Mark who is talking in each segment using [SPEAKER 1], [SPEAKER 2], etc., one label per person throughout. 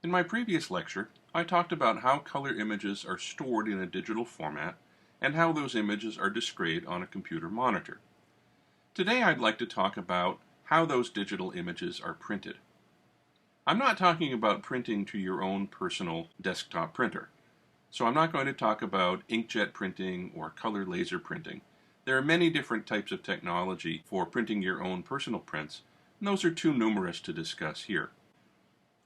[SPEAKER 1] In my previous lecture, I talked about how color images are stored in a digital format and how those images are displayed on a computer monitor. Today I'd like to talk about how those digital images are printed. I'm not talking about printing to your own personal desktop printer. So I'm not going to talk about inkjet printing or color laser printing. There are many different types of technology for printing your own personal prints, and those are too numerous to discuss here.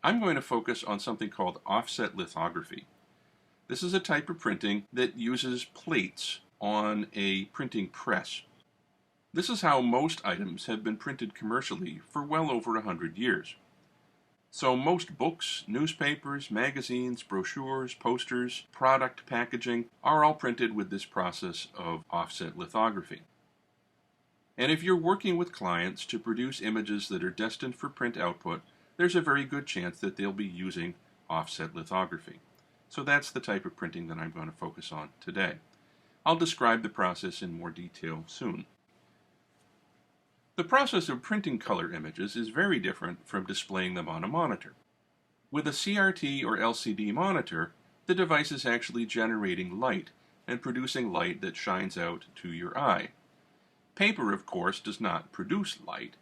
[SPEAKER 1] I'm going to focus on something called offset lithography. This is a type of printing that uses plates on a printing press. This is how most items have been printed commercially for well over 100 years. So most books, newspapers, magazines, brochures, posters, product packaging are all printed with this process of offset lithography. And if you're working with clients to produce images that are destined for print output, there's a very good chance that they'll be using offset lithography. So that's the type of printing that I'm going to focus on today. I'll describe the process in more detail soon. The process of printing color images is very different from displaying them on a monitor. With a CRT or LCD monitor, the device is actually generating light and producing light that shines out to your eye. Paper, of course, does not produce light.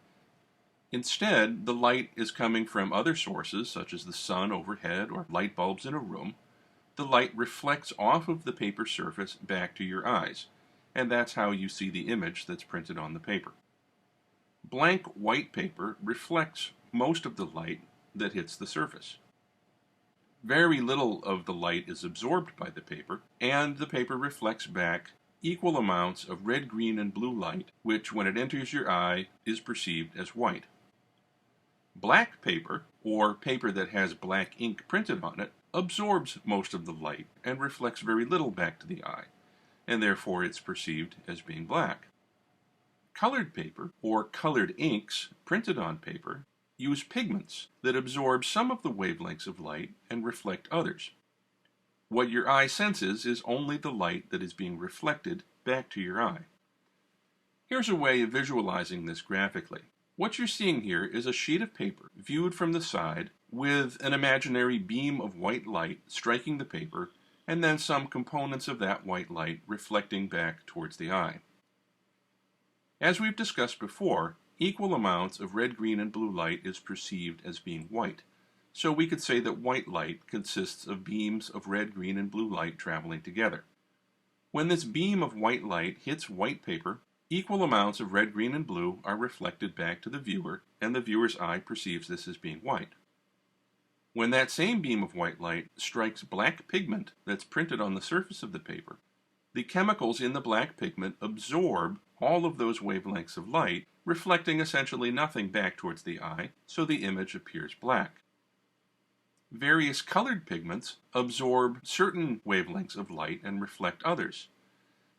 [SPEAKER 1] Instead, the light is coming from other sources, such as the sun overhead or light bulbs in a room. The light reflects off of the paper surface back to your eyes, and that's how you see the image that's printed on the paper. Blank white paper reflects most of the light that hits the surface. Very little of the light is absorbed by the paper, and the paper reflects back equal amounts of red, green, and blue light, which, when it enters your eye, is perceived as white. Black paper, or paper that has black ink printed on it, absorbs most of the light and reflects very little back to the eye, and therefore it's perceived as being black. Colored paper, or colored inks printed on paper, use pigments that absorb some of the wavelengths of light and reflect others. What your eye senses is only the light that is being reflected back to your eye. Here's a way of visualizing this graphically. What you're seeing here is a sheet of paper viewed from the side with an imaginary beam of white light striking the paper and then some components of that white light reflecting back towards the eye. As we've discussed before, equal amounts of red, green, and blue light is perceived as being white. So we could say that white light consists of beams of red, green, and blue light traveling together. When this beam of white light hits white paper, equal amounts of red, green, and blue are reflected back to the viewer, and the viewer's eye perceives this as being white. When that same beam of white light strikes black pigment that's printed on the surface of the paper, the chemicals in the black pigment absorb all of those wavelengths of light, reflecting essentially nothing back towards the eye, so the image appears black. Various colored pigments absorb certain wavelengths of light and reflect others.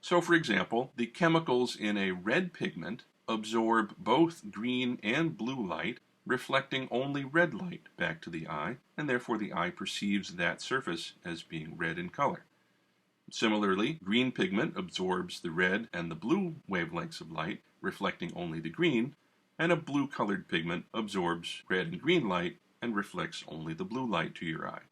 [SPEAKER 1] So, for example, the chemicals in a red pigment absorb both green and blue light, reflecting only red light back to the eye, and therefore the eye perceives that surface as being red in color. Similarly, green pigment absorbs the red and the blue wavelengths of light, reflecting only the green, and a blue-colored pigment absorbs red and green light and reflects only the blue light to your eye.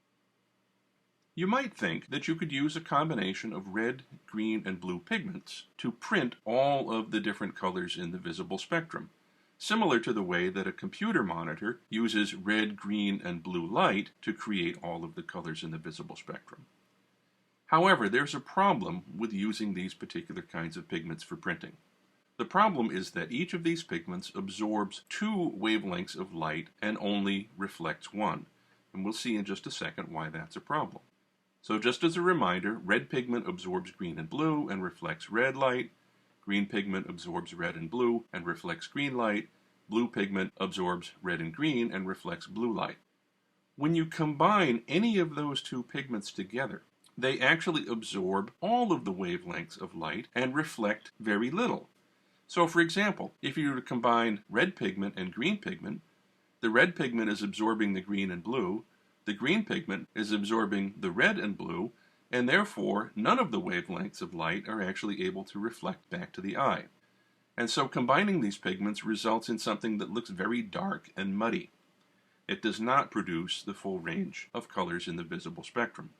[SPEAKER 1] You might think that you could use a combination of red, green, and blue pigments to print all of the different colors in the visible spectrum, similar to the way that a computer monitor uses red, green, and blue light to create all of the colors in the visible spectrum. However, there's a problem with using these particular kinds of pigments for printing. The problem is that each of these pigments absorbs two wavelengths of light and only reflects one, and we'll see in just a second why that's a problem. So just as a reminder, red pigment absorbs green and blue and reflects red light, green pigment absorbs red and blue and reflects green light, blue pigment absorbs red and green and reflects blue light. When you combine any of those two pigments together, they actually absorb all of the wavelengths of light and reflect very little. So for example, if you were to combine red pigment and green pigment, the red pigment is absorbing the green and blue, the green pigment is absorbing the red and blue, and therefore none of the wavelengths of light are actually able to reflect back to the eye. And so combining these pigments results in something that looks very dark and muddy. It does not produce the full range of colors in the visible spectrum.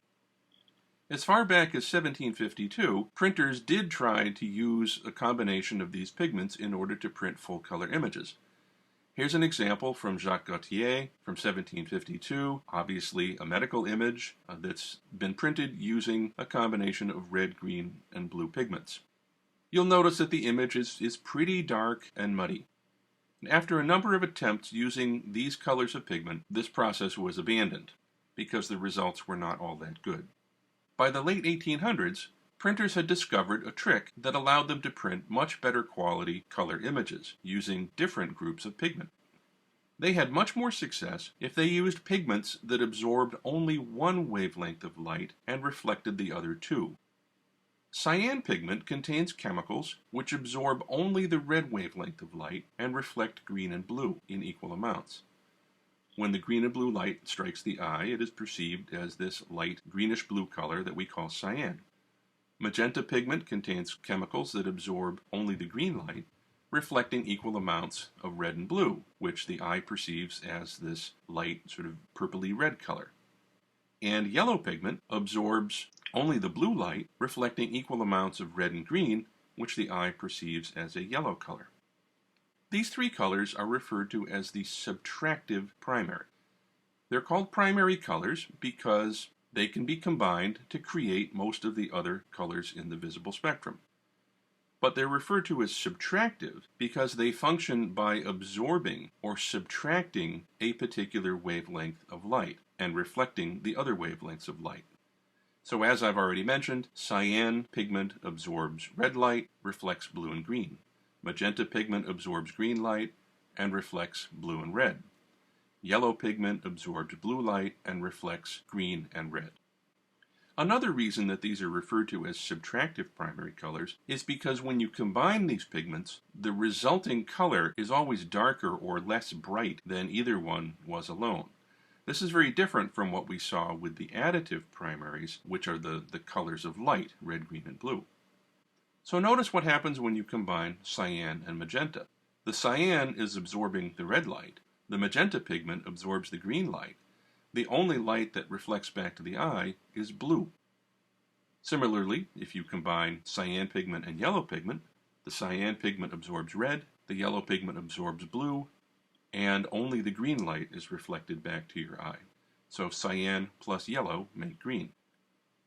[SPEAKER 1] As far back as 1752, printers did try to use a combination of these pigments in order to print full-color images. Here's an example from Jacques Gautier from 1752, obviously a medical image that's been printed using a combination of red, green, and blue pigments. You'll notice that the image is pretty dark and muddy. After a number of attempts using these colors of pigment, this process was abandoned because the results were not all that good. By the late 1800s, printers had discovered a trick that allowed them to print much better quality color images using different groups of pigment. They had much more success if they used pigments that absorbed only one wavelength of light and reflected the other two. Cyan pigment contains chemicals which absorb only the red wavelength of light and reflect green and blue in equal amounts. When the green and blue light strikes the eye, it is perceived as this light greenish-blue color that we call cyan. Magenta pigment contains chemicals that absorb only the green light, reflecting equal amounts of red and blue, which the eye perceives as this light sort of purpley red color. And yellow pigment absorbs only the blue light, reflecting equal amounts of red and green, which the eye perceives as a yellow color. These three colors are referred to as the subtractive primary. They're called primary colors because they can be combined to create most of the other colors in the visible spectrum. But they're referred to as subtractive because they function by absorbing or subtracting a particular wavelength of light and reflecting the other wavelengths of light. So as I've already mentioned, cyan pigment absorbs red light, reflects blue and green. Magenta pigment absorbs green light and reflects blue and red. Yellow pigment absorbs blue light and reflects green and red. Another reason that these are referred to as subtractive primary colors is because when you combine these pigments, the resulting color is always darker or less bright than either one was alone. This is very different from what we saw with the additive primaries, which are the colors of light, red, green, and blue. So notice what happens when you combine cyan and magenta. The cyan is absorbing the red light. The magenta pigment absorbs the green light. The only light that reflects back to the eye is blue. Similarly, if you combine cyan pigment and yellow pigment, the cyan pigment absorbs red, the yellow pigment absorbs blue, and only the green light is reflected back to your eye. So cyan plus yellow make green.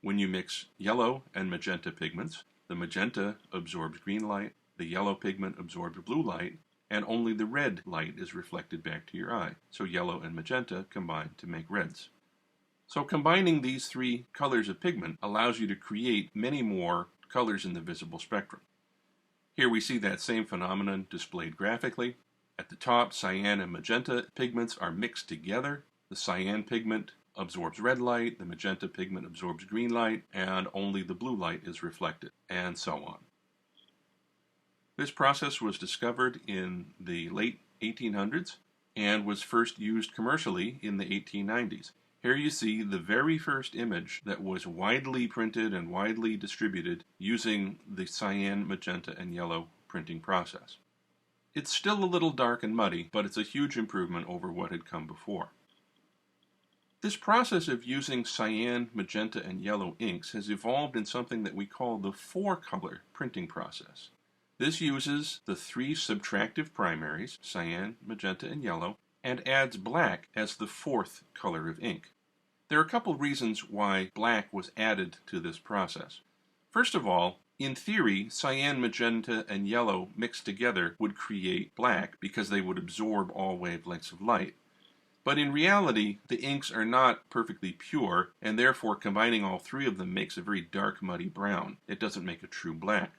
[SPEAKER 1] When you mix yellow and magenta pigments, the magenta absorbs green light, the yellow pigment absorbs blue light, and only the red light is reflected back to your eye. So yellow and magenta combine to make reds. So combining these three colors of pigment allows you to create many more colors in the visible spectrum. Here we see that same phenomenon displayed graphically. At the top, cyan and magenta pigments are mixed together. The cyan pigment absorbs red light, the magenta pigment absorbs green light, and only the blue light is reflected, and so on. This process was discovered in the late 1800s and was first used commercially in the 1890s. Here you see the very first image that was widely printed and widely distributed using the cyan, magenta, and yellow printing process. It's still a little dark and muddy, but it's a huge improvement over what had come before. This process of using cyan, magenta, and yellow inks has evolved in something that we call the four-color printing process. This uses the three subtractive primaries, cyan, magenta, and yellow, and adds black as the fourth color of ink. There are a couple reasons why black was added to this process. First of all, in theory, cyan, magenta, and yellow mixed together would create black because they would absorb all wavelengths of light. But in reality, the inks are not perfectly pure, and therefore combining all three of them makes a very dark, muddy brown. It doesn't make a true black.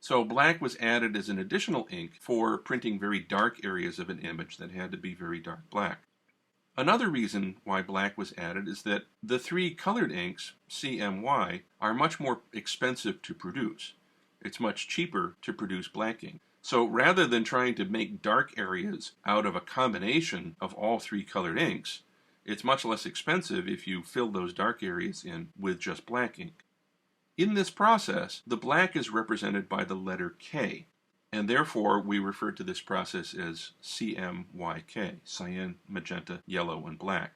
[SPEAKER 1] So black was added as an additional ink for printing very dark areas of an image that had to be very dark black. Another reason why black was added is that the three colored inks, CMY, are much more expensive to produce. It's much cheaper to produce black ink. So rather than trying to make dark areas out of a combination of all three colored inks, it's much less expensive if you fill those dark areas in with just black ink. In this process, the black is represented by the letter K. and therefore we refer to this process as CMYK, cyan, magenta, yellow, and black.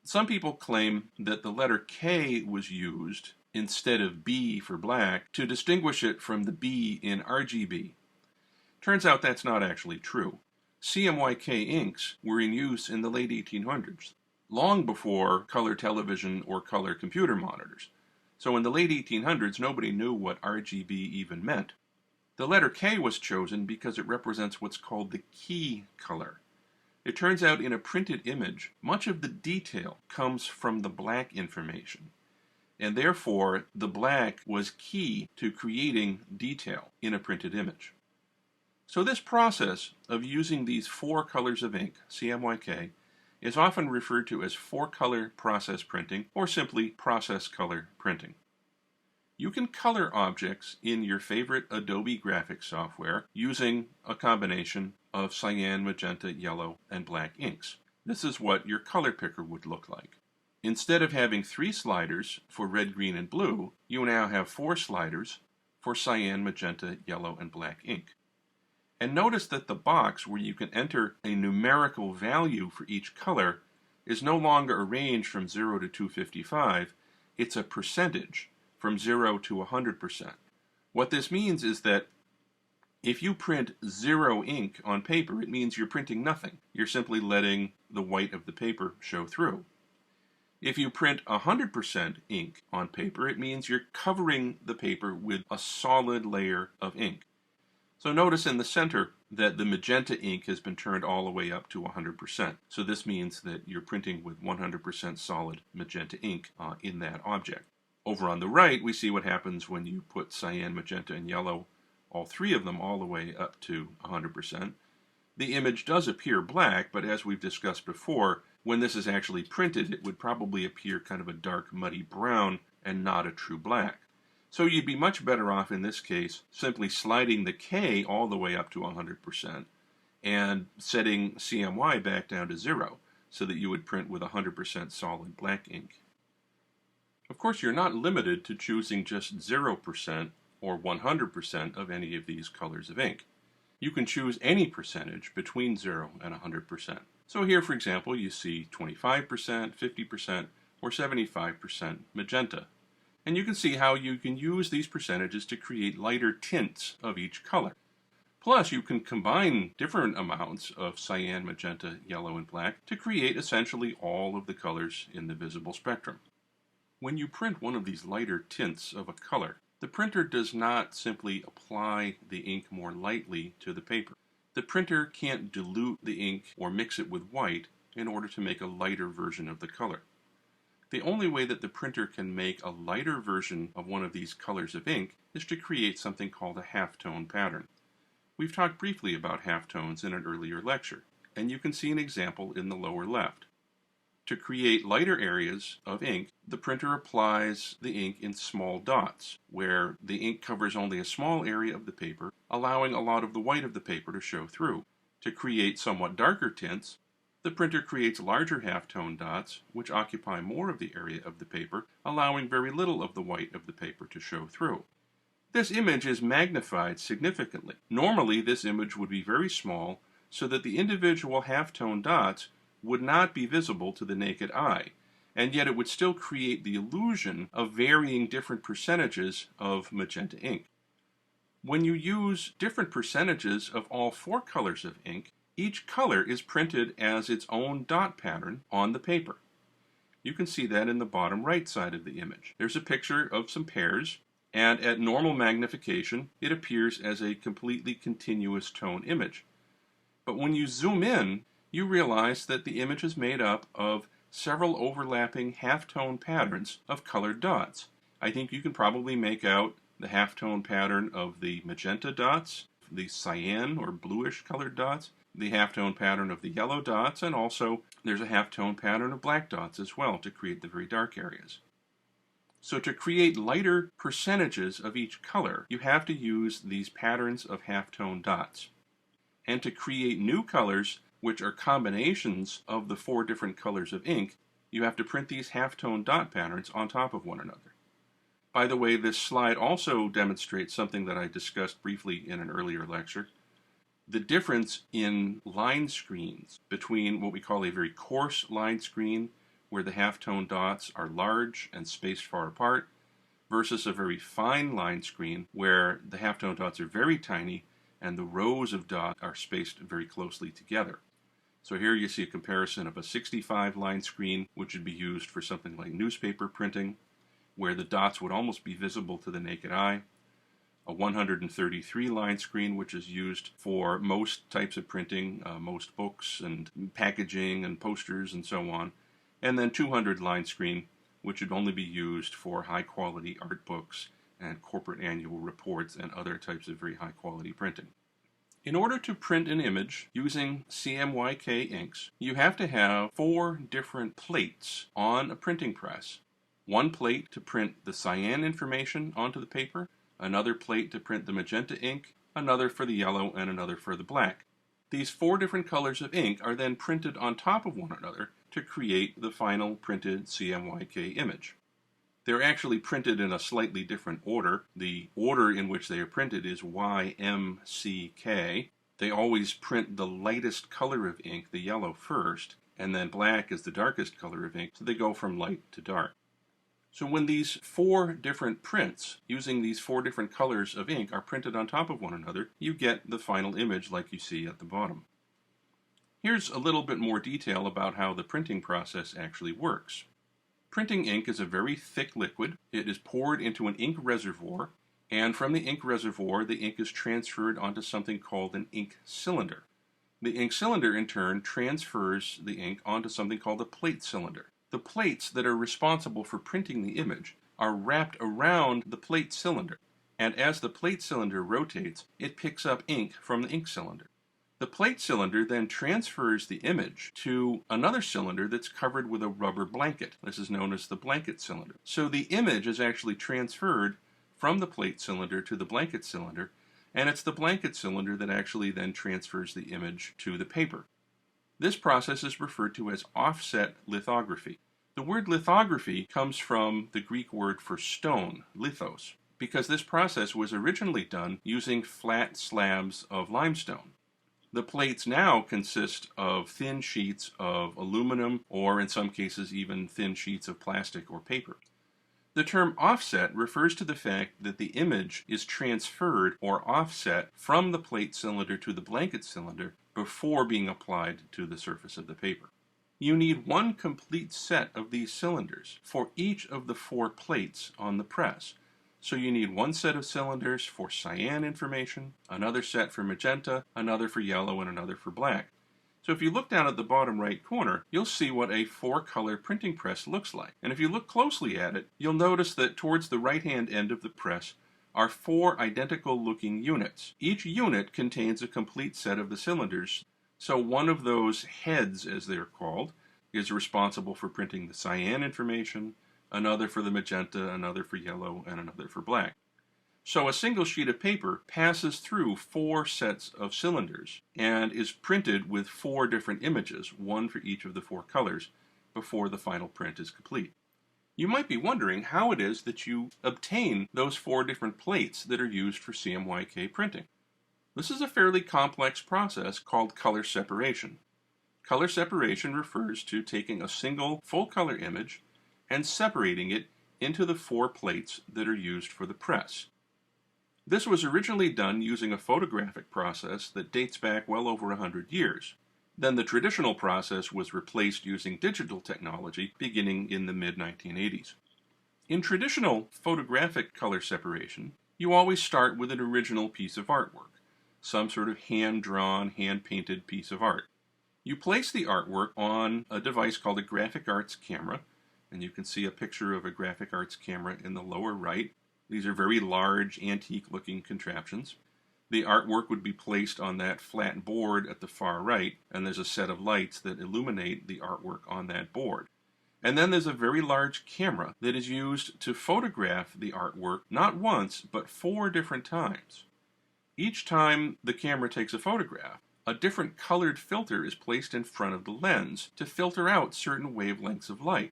[SPEAKER 1] Some people claim that the letter K was used instead of B for black to distinguish it from the B in RGB. Turns out that's not actually true. CMYK inks were in use in the late 1800s, long before color television or color computer monitors. So in the late 1800s, nobody knew what RGB even meant. The letter K was chosen because it represents what's called the key color. It turns out in a printed image, much of the detail comes from the black information, and therefore the black was key to creating detail in a printed image. So this process of using these 4 colors of ink, CMYK, is often referred to as 4-color process printing or simply process color printing. You can color objects in your favorite Adobe graphics software using a combination of cyan, magenta, yellow, and black inks. This is what your color picker would look like. Instead of having 3 sliders for red, green, and blue, you now have 4 sliders for cyan, magenta, yellow, and black ink. And notice that the box where you can enter a numerical value for each color is no longer arranged from 0 to 255, it's a percentage from 0 to 100%. What this means is that if you print 0 ink on paper, it means you're printing nothing. You're simply letting the white of the paper show through. If you print 100% ink on paper, it means you're covering the paper with a solid layer of ink. So notice in the center that the magenta ink has been turned all the way up to 100%. So this means that you're printing with 100% solid magenta ink in that object. Over on the right, we see what happens when you put cyan, magenta, and yellow, all 3 of them, all the way up to 100%. The image does appear black, but as we've discussed before, when this is actually printed, it would probably appear kind of a dark, muddy brown and not a true black. So you'd be much better off in this case simply sliding the K all the way up to 100% and setting CMY back down to 0 so that you would print with 100% solid black ink. Of course, you're not limited to choosing just 0% or 100% of any of these colors of ink. You can choose any percentage between 0 and 100%. So here, for example, you see 25%, 50%, or 75% magenta. And you can see how you can use these percentages to create lighter tints of each color. Plus, you can combine different amounts of cyan, magenta, yellow, and black to create essentially all of the colors in the visible spectrum. When you print one of these lighter tints of a color, the printer does not simply apply the ink more lightly to the paper. The printer can't dilute the ink or mix it with white in order to make a lighter version of the color. The only way that the printer can make a lighter version of one of these colors of ink is to create something called a halftone pattern. We've talked briefly about halftones in an earlier lecture, and you can see an example in the lower left. To create lighter areas of ink, the printer applies the ink in small dots, where the ink covers only a small area of the paper, allowing a lot of the white of the paper to show through. To create somewhat darker tints, the printer creates larger halftone dots, which occupy more of the area of the paper, allowing very little of the white of the paper to show through. This image is magnified significantly. Normally, this image would be very small, so that the individual halftone dots would not be visible to the naked eye, and yet it would still create the illusion of varying different percentages of magenta ink. When you use different percentages of all 4 colors of ink, each color is printed as its own dot pattern on the paper. You can see that in the bottom right side of the image. There's a picture of some pears, and at normal magnification, it appears as a completely continuous tone image. But when you zoom in, you realize that the image is made up of several overlapping halftone patterns of colored dots. I think you can probably make out the halftone pattern of the magenta dots, the cyan or bluish colored dots, the halftone pattern of the yellow dots, and also there's a halftone pattern of black dots as well to create the very dark areas. So to create lighter percentages of each color, you have to use these patterns of halftone dots. And to create new colors, which are combinations of the 4 different colors of ink, you have to print these halftone dot patterns on top of one another. By the way, this slide also demonstrates something that I discussed briefly in an earlier lecture. The difference in line screens between what we call a very coarse line screen, where the halftone dots are large and spaced far apart, versus a very fine line screen where the halftone dots are very tiny and the rows of dots are spaced very closely together. So here you see a comparison of a 65 line screen, which would be used for something like newspaper printing, where the dots would almost be visible to the naked eye. A 133 line screen, which is used for most types of printing, most books and packaging and posters and so on. And then 200 line screen, which would only be used for high quality art books and corporate annual reports and other types of very high quality printing. In order to print an image using CMYK inks, you have to have 4 different plates on a printing press. One plate to print the cyan information onto the paper, another plate to print the magenta ink, another for the yellow, and another for the black. These 4 different colors of ink are then printed on top of one another to create the final printed CMYK image. They're actually printed in a slightly different order. The order in which they are printed is YMCK. They always print the lightest color of ink, the yellow, first, and then black is the darkest color of ink, so they go from light to dark. So when these 4 different prints, using these 4 different colors of ink, are printed on top of one another, you get the final image like you see at the bottom. Here's a little bit more detail about how the printing process actually works. Printing ink is a very thick liquid. It is poured into an ink reservoir, and from the ink reservoir, the ink is transferred onto something called an ink cylinder. The ink cylinder, in turn, transfers the ink onto something called a plate cylinder. The plates that are responsible for printing the image are wrapped around the plate cylinder, and as the plate cylinder rotates, it picks up ink from the ink cylinder. The plate cylinder then transfers the image to another cylinder that's covered with a rubber blanket. This is known as the blanket cylinder. So the image is actually transferred from the plate cylinder to the blanket cylinder, and it's the blanket cylinder that actually then transfers the image to the paper. This process is referred to as offset lithography. The word lithography comes from the Greek word for stone, lithos, because this process was originally done using flat slabs of limestone. The plates now consist of thin sheets of aluminum, or in some cases even thin sheets of plastic or paper. The term offset refers to the fact that the image is transferred or offset from the plate cylinder to the blanket cylinder before being applied to the surface of the paper. You need one complete set of these cylinders for each of the 4 plates on the press. So you need one set of cylinders for cyan information, another set for magenta, another for yellow, and another for black. So if you look down at the bottom right corner, you'll see what a 4-color printing press looks like. And if you look closely at it, you'll notice that towards the right-hand end of the press are 4 identical-looking units. Each unit contains a complete set of the cylinders. So one of those heads, as they're called, is responsible for printing the cyan information, another for the magenta, another for yellow, and another for black. So a single sheet of paper passes through 4 sets of cylinders and is printed with 4 different images, one for each of the 4 colors, before the final print is complete. You might be wondering how it is that you obtain those 4 different plates that are used for CMYK printing. This is a fairly complex process called color separation. Color separation refers to taking a single full-color image and separating it into the 4 plates that are used for the press. This was originally done using a photographic process that dates back well over 100 years. Then the traditional process was replaced using digital technology beginning in the mid-1980s. In traditional photographic color separation, you always start with an original piece of artwork, some sort of hand-drawn, hand-painted piece of art. You place the artwork on a device called a graphic arts camera, and you can see a picture of a graphic arts camera in the lower right. These are very large, antique-looking contraptions. The artwork would be placed on that flat board at the far right, and there's a set of lights that illuminate the artwork on that board. And then there's a very large camera that is used to photograph the artwork not once, but 4 different times. Each time the camera takes a photograph, a different colored filter is placed in front of the lens to filter out certain wavelengths of light.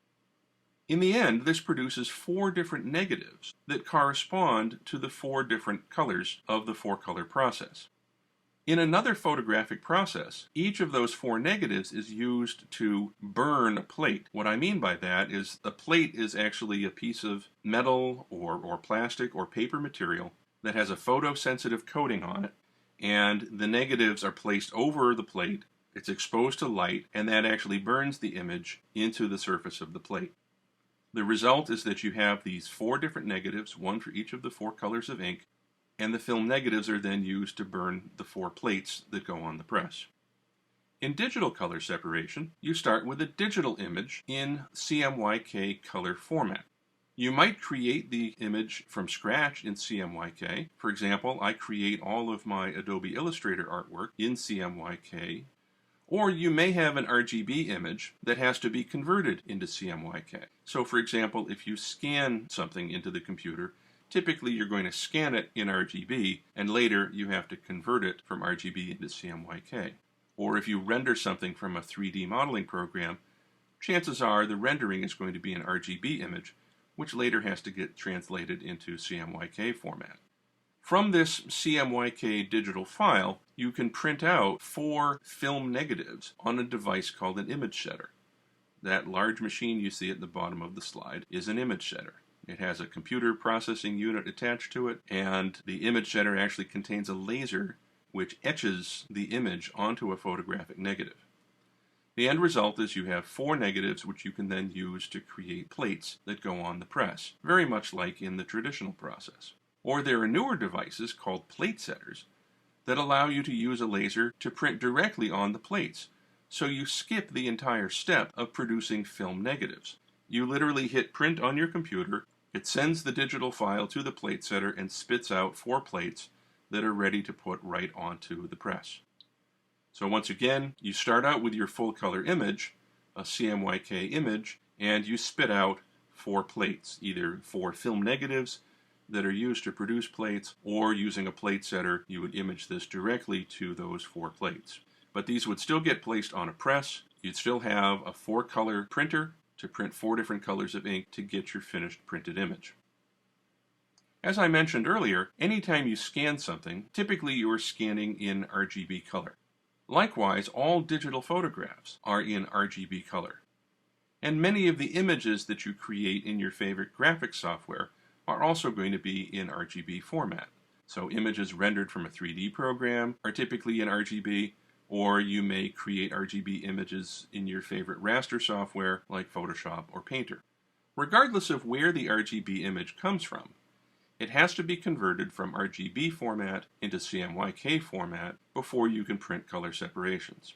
[SPEAKER 1] In the end, this produces 4 different negatives that correspond to the 4 different colors of the 4-color process. In another photographic process, each of those 4 negatives is used to burn a plate. What I mean by that is a plate is actually a piece of metal or plastic or paper material that has a photosensitive coating on it, and the negatives are placed over the plate. It's exposed to light, and that actually burns the image into the surface of the plate. The result is that you have these 4 different negatives, one for each of the 4 colors of ink, and the film negatives are then used to burn the 4 plates that go on the press. In digital color separation, you start with a digital image in CMYK color format. You might create the image from scratch in CMYK. For example, I create all of my Adobe Illustrator artwork in CMYK. Or you may have an RGB image that has to be converted into CMYK. So for example, if you scan something into the computer, typically you're going to scan it in RGB, and later you have to convert it from RGB into CMYK. Or if you render something from a 3D modeling program, chances are the rendering is going to be an RGB image, which later has to get translated into CMYK format. From this CMYK digital file, you can print out 4 film negatives on a device called an image setter. That large machine you see at the bottom of the slide is an image setter. It has a computer processing unit attached to it, and the image setter actually contains a laser which etches the image onto a photographic negative. The end result is you have 4 negatives which you can then use to create plates that go on the press, very much like in the traditional process. Or there are newer devices called plate setters that allow you to use a laser to print directly on the plates, so you skip the entire step of producing film negatives. You literally hit print on your computer, it sends the digital file to the plate setter and spits out 4 plates that are ready to put right onto the press. So once again, you start out with your full color image, a CMYK image, and you spit out 4 plates, either 4 film negatives that are used to produce plates, or using a plate setter, you would image this directly to those 4 plates. But these would still get placed on a press. You'd still have a 4-color printer to print 4 different colors of ink to get your finished printed image. As I mentioned earlier, anytime you scan something, typically you are scanning in RGB color. Likewise, all digital photographs are in RGB color. And many of the images that you create in your favorite graphics software are also going to be in RGB format. So images rendered from a 3D program are typically in RGB, or you may create RGB images in your favorite raster software like Photoshop or Painter. Regardless of where the RGB image comes from, it has to be converted from RGB format into CMYK format before you can print color separations.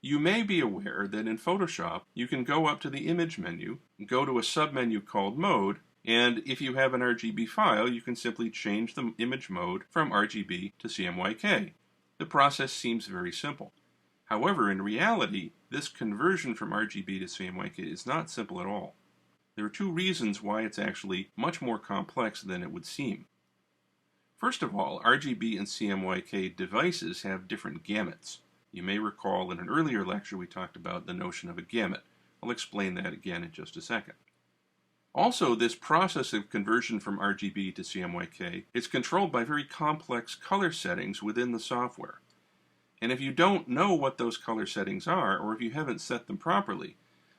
[SPEAKER 1] You may be aware that in Photoshop, you can go up to the Image menu, go to a submenu called Mode, and if you have an RGB file, you can simply change the image mode from RGB to CMYK. The process seems very simple. However, in reality, this conversion from RGB to CMYK is not simple at all. There are 2 reasons why it's actually much more complex than it would seem. First of all, RGB and CMYK devices have different gamuts. You may recall in an earlier lecture we talked about the notion of a gamut. I'll explain that again in just a second. Also, this process of conversion from RGB to CMYK is controlled by very complex color settings within the software. And if you don't know what those color settings are, or if you haven't set them properly,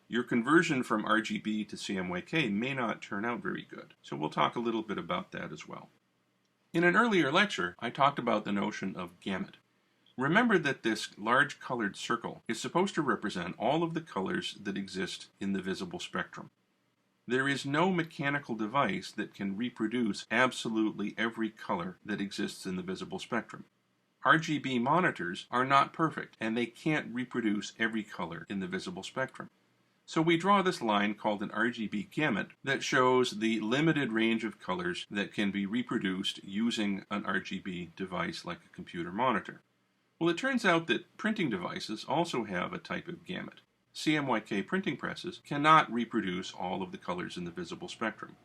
[SPEAKER 1] your conversion from RGB to CMYK may not turn out very good. So we'll talk a little bit about that as well. In an earlier lecture, I talked about the notion of gamut. Remember that this large colored circle is supposed to represent all of the colors that exist in the visible spectrum. There is no mechanical device that can reproduce absolutely every color that exists in the visible spectrum. RGB monitors are not perfect, and they can't reproduce every color in the visible spectrum. So we draw this line called an RGB gamut that shows the limited range of colors that can be reproduced using an RGB device like a computer monitor. Well, it turns out that printing devices also have a type of gamut. CMYK printing presses cannot reproduce all of the colors in the visible spectrum.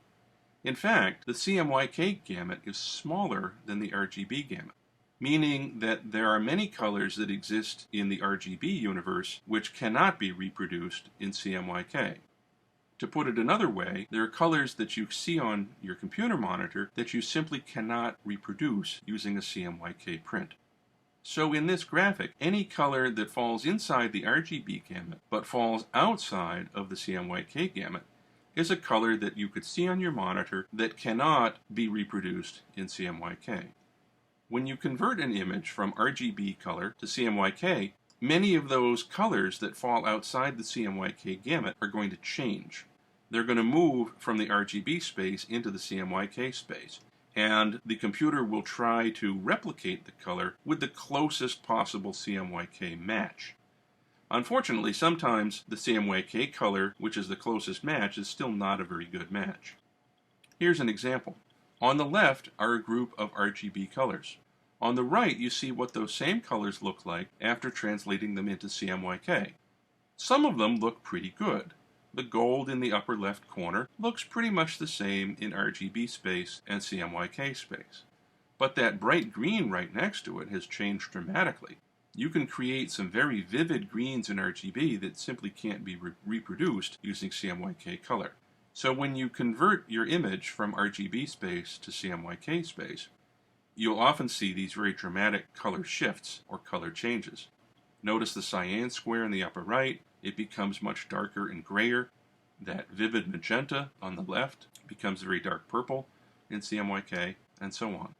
[SPEAKER 1] In fact, the CMYK gamut is smaller than the RGB gamut, meaning that there are many colors that exist in the RGB universe which cannot be reproduced in CMYK. To put it another way, there are colors that you see on your computer monitor that you simply cannot reproduce using a CMYK print. So in this graphic, any color that falls inside the RGB gamut but falls outside of the CMYK gamut is a color that you could see on your monitor that cannot be reproduced in CMYK. When you convert an image from RGB color to CMYK, many of those colors that fall outside the CMYK gamut are going to change. They're going to move from the RGB space into the CMYK space, and the computer will try to replicate the color with the closest possible CMYK match. Unfortunately, sometimes the CMYK color, which is the closest match, is still not a very good match. Here's an example. On the left are a group of RGB colors. On the right, you see what those same colors look like after translating them into CMYK. Some of them look pretty good. The gold in the upper left corner looks pretty much the same in RGB space and CMYK space. But that bright green right next to it has changed dramatically. You can create some very vivid greens in RGB that simply can't be reproduced using CMYK color. So when you convert your image from RGB space to CMYK space, you'll often see these very dramatic color shifts or color changes. Notice the cyan square in the upper right. It becomes much darker and grayer. That vivid magenta on the left becomes very dark purple in CMYK, and so on.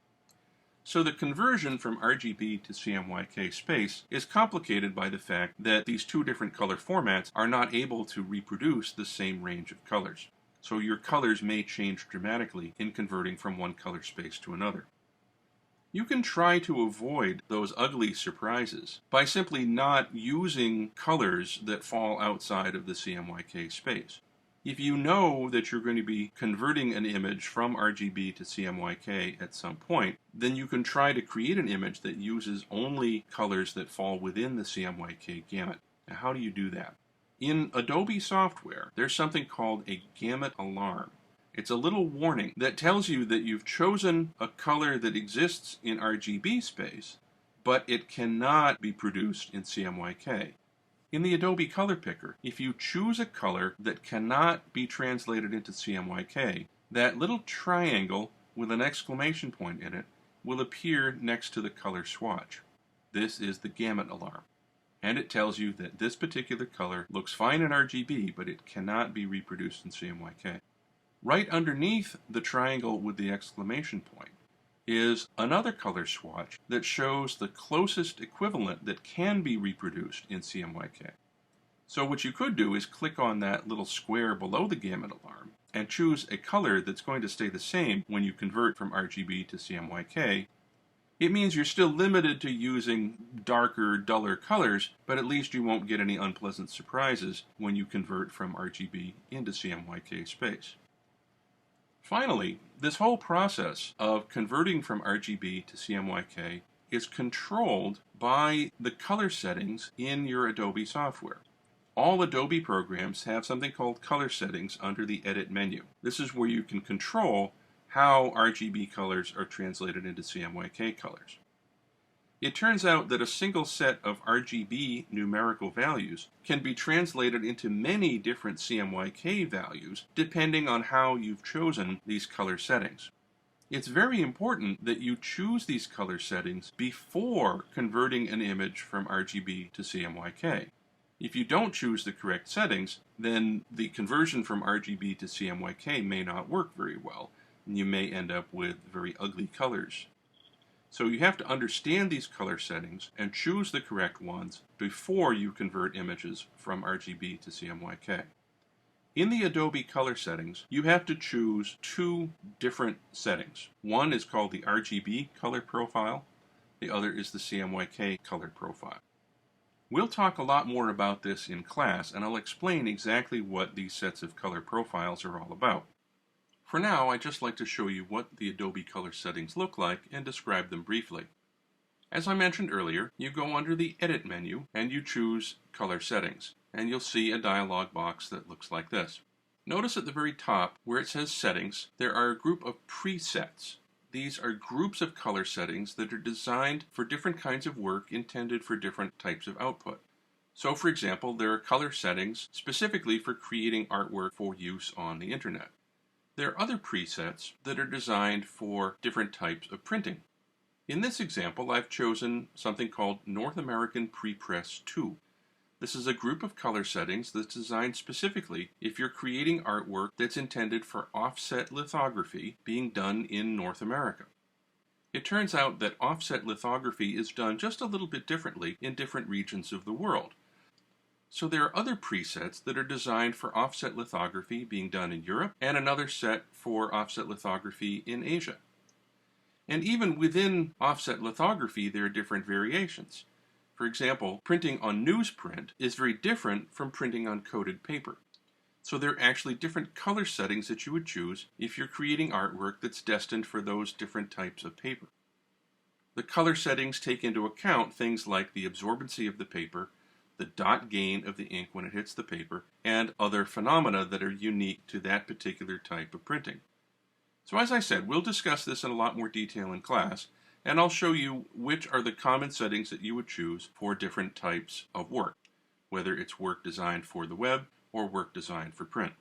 [SPEAKER 1] So the conversion from RGB to CMYK space is complicated by the fact that these two different color formats are not able to reproduce the same range of colors. So your colors may change dramatically in converting from one color space to another. You can try to avoid those ugly surprises by simply not using colors that fall outside of the CMYK space. If you know that you're going to be converting an image from RGB to CMYK at some point, then you can try to create an image that uses only colors that fall within the CMYK gamut. Now, how do you do that? In Adobe software, there's something called a gamut alarm. It's a little warning that tells you that you've chosen a color that exists in RGB space, but it cannot be produced in CMYK. In the Adobe Color Picker, if you choose a color that cannot be translated into CMYK, that little triangle with an exclamation point in it will appear next to the color swatch. This is the gamut alarm, and it tells you that this particular color looks fine in RGB, but it cannot be reproduced in CMYK. Right underneath the triangle with the exclamation point is another color swatch that shows the closest equivalent that can be reproduced in CMYK. So what you could do is click on that little square below the gamut alarm and choose a color that's going to stay the same when you convert from RGB to CMYK. It means you're still limited to using darker, duller colors, but at least you won't get any unpleasant surprises when you convert from RGB into CMYK space. Finally, this whole process of converting from RGB to CMYK is controlled by the color settings in your Adobe software. All Adobe programs have something called color settings under the Edit menu. This is where you can control how RGB colors are translated into CMYK colors. It turns out that a single set of RGB numerical values can be translated into many different CMYK values depending on how you've chosen these color settings. It's very important that you choose these color settings before converting an image from RGB to CMYK. If you don't choose the correct settings, then the conversion from RGB to CMYK may not work very well, and you may end up with very ugly colors. So you have to understand these color settings and choose the correct ones before you convert images from RGB to CMYK. In the Adobe color settings, you have to choose two different settings. One is called the RGB color profile. The other is the CMYK color profile. We'll talk a lot more about this in class, and I'll explain exactly what these sets of color profiles are all about. For now, I'd just like to show you what the Adobe color settings look like and describe them briefly. As I mentioned earlier, you go under the Edit menu and you choose Color Settings, and you'll see a dialog box that looks like this. Notice at the very top where it says Settings, there are a group of presets. These are groups of color settings that are designed for different kinds of work intended for different types of output. So, for example, there are color settings specifically for creating artwork for use on the internet. There are other presets that are designed for different types of printing. In this example, I've chosen something called North American Prepress 2. This is a group of color settings that's designed specifically if you're creating artwork that's intended for offset lithography being done in North America. It turns out that offset lithography is done just a little bit differently in different regions of the world. So there are other presets that are designed for offset lithography being done in Europe, and another set for offset lithography in Asia. And even within offset lithography, there are different variations. For example, printing on newsprint is very different from printing on coated paper. So there are actually different color settings that you would choose if you're creating artwork that's destined for those different types of paper. The color settings take into account things like the absorbency of the paper, the dot gain of the ink when it hits the paper, and other phenomena that are unique to that particular type of printing. So as I said, we'll discuss this in a lot more detail in class, and I'll show you which are the common settings that you would choose for different types of work, whether it's work designed for the web or work designed for print.